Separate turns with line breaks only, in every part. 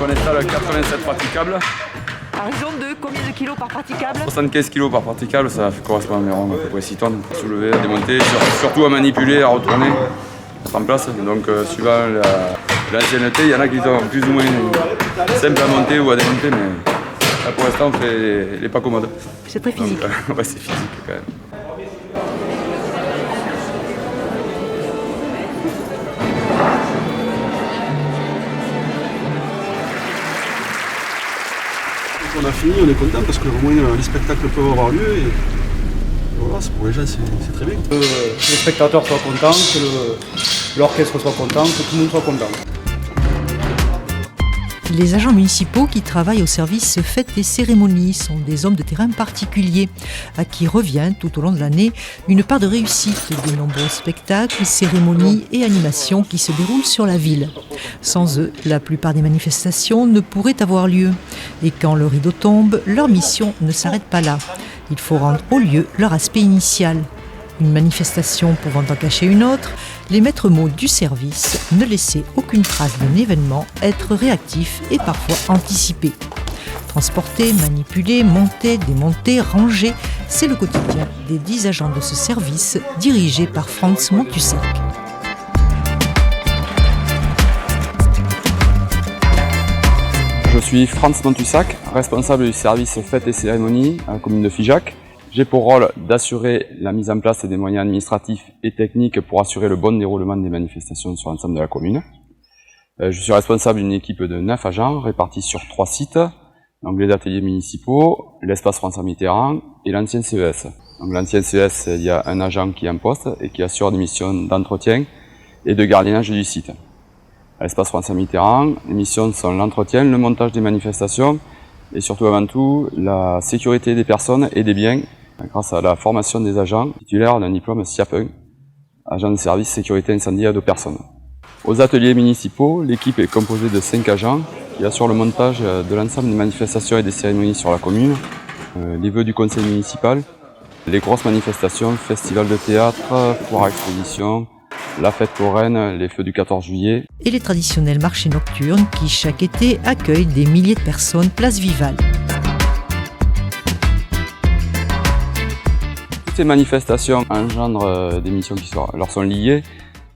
on installe 87 praticables.
À raison de combien de kilos par praticable?
75 kg par praticable, ça correspond à environ à peu près 6 tonnes. Soulever, à démonter, surtout à manipuler, à retourner, mettre en place. Donc suivant l'ancienneté, il y en a qui sont plus ou moins simples à monter ou à démonter, mais là pour l'instant on fait les pas commodes.
C'est très physique.
Donc, ouais, c'est physique quand même.
On a fini, on est content parce que au moins les spectacles peuvent avoir lieu et voilà, pour les gens c'est très bien.
Que les spectateurs soient contents, que l'orchestre soit content, que tout le monde soit content.
Les agents municipaux qui travaillent au service fêtes et cérémonies sont des hommes de terrain particuliers à qui revient tout au long de l'année une part de réussite des nombreux spectacles, cérémonies et animations qui se déroulent sur la ville. Sans eux, la plupart des manifestations ne pourraient avoir lieu. Et quand le rideau tombe, leur mission ne s'arrête pas là. Il faut rendre au lieu leur aspect initial. Une manifestation pouvant en cacher une autre, les maîtres mots du service ne laissaient aucune trace d'un événement, être réactifs et parfois anticipés. Transporter, manipuler, monter, démonter, ranger, c'est le quotidien des 10 agents de ce service dirigé par Franz Montussac.
Je suis Franz Montussac, responsable du service fêtes et cérémonies à la commune de Figeac. J'ai pour rôle d'assurer la mise en place des moyens administratifs et techniques pour assurer le bon déroulement des manifestations sur l'ensemble de la commune. Je suis responsable d'une équipe de 9 agents répartis sur 3 sites, donc les ateliers municipaux, l'espace François Mitterrand et l'ancien CES. Donc l'ancien CES, il y a un agent qui est en poste et qui assure des missions d'entretien et de gardiennage du site. À l'espace François Mitterrand, les missions sont l'entretien, le montage des manifestations et surtout avant tout la sécurité des personnes et des biens grâce à la formation des agents titulaires d'un diplôme SIAP1, agent de service sécurité incendie à 2 personnes. Aux ateliers municipaux, l'équipe est composée de 5 agents qui assurent le montage de l'ensemble des manifestations et des cérémonies sur la commune, les vœux du conseil municipal, les grosses manifestations, festivals de théâtre, foires à exposition, la fête foraine, les feux du 14 juillet.
Et les traditionnels marchés nocturnes qui, chaque été, accueillent des milliers de personnes place Vival.
Toutes ces manifestations engendrent des missions qui leur sont liées.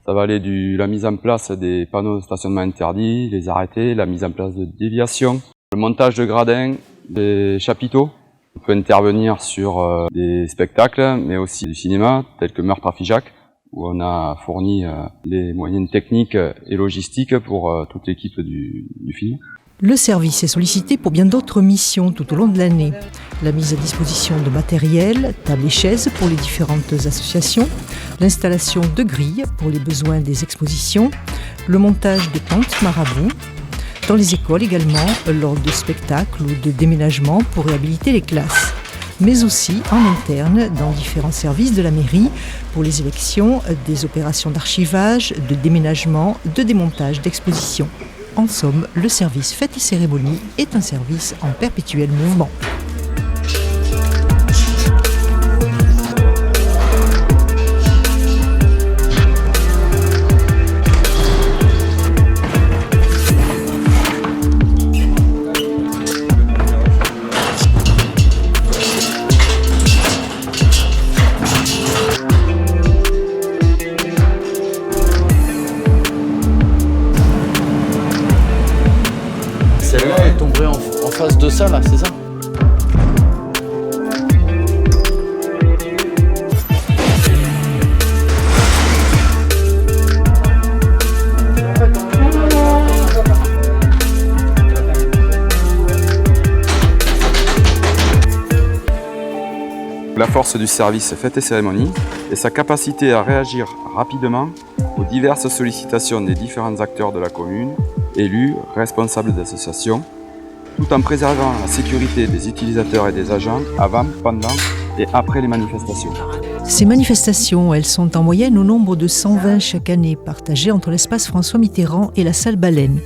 Ça va aller de la mise en place des panneaux de stationnement interdits, les arrêtés, la mise en place de déviations, le montage de gradins, des chapiteaux. On peut intervenir sur des spectacles, mais aussi du cinéma, tel que Meurtre à Figeac, où on a fourni les moyens techniques et logistiques pour toute l'équipe du film.
Le service est sollicité pour bien d'autres missions tout au long de l'année. La mise à disposition de matériel, tables et chaises pour les différentes associations, l'installation de grilles pour les besoins des expositions, le montage de tentes marabouts, dans les écoles également, lors de spectacles ou de déménagements pour réhabiliter les classes, mais aussi en interne dans différents services de la mairie pour les élections, des opérations d'archivage, de déménagement, de démontage d'expositions. En somme, le service fêtes et cérémonies est un service en perpétuel mouvement.
Celle-là, elle tomberait en face de ça, là, c'est ça?
La force du service fêtes et cérémonies est sa capacité à réagir rapidement aux diverses sollicitations des différents acteurs de la commune, élus, responsables d'associations, tout en préservant la sécurité des utilisateurs et des agents avant, pendant et après les manifestations.
Ces manifestations, elles sont en moyenne au nombre de 120 chaque année, partagées entre l'espace François Mitterrand et la salle Baleine.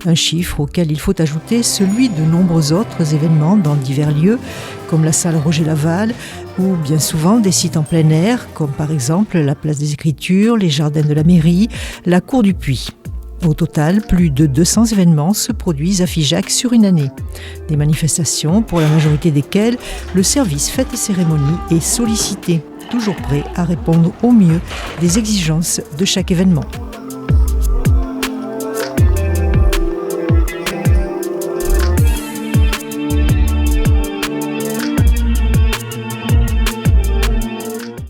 Un chiffre auquel il faut ajouter celui de nombreux autres événements dans divers lieux, comme la salle Roger Laval, ou bien souvent des sites en plein air, comme par exemple la place des Écritures, les jardins de la mairie, la cour du Puy. Au total, plus de 200 événements se produisent à Figeac sur une année. Des manifestations pour la majorité desquelles le service fêtes et cérémonies est sollicité, toujours prêt à répondre au mieux des exigences de chaque événement.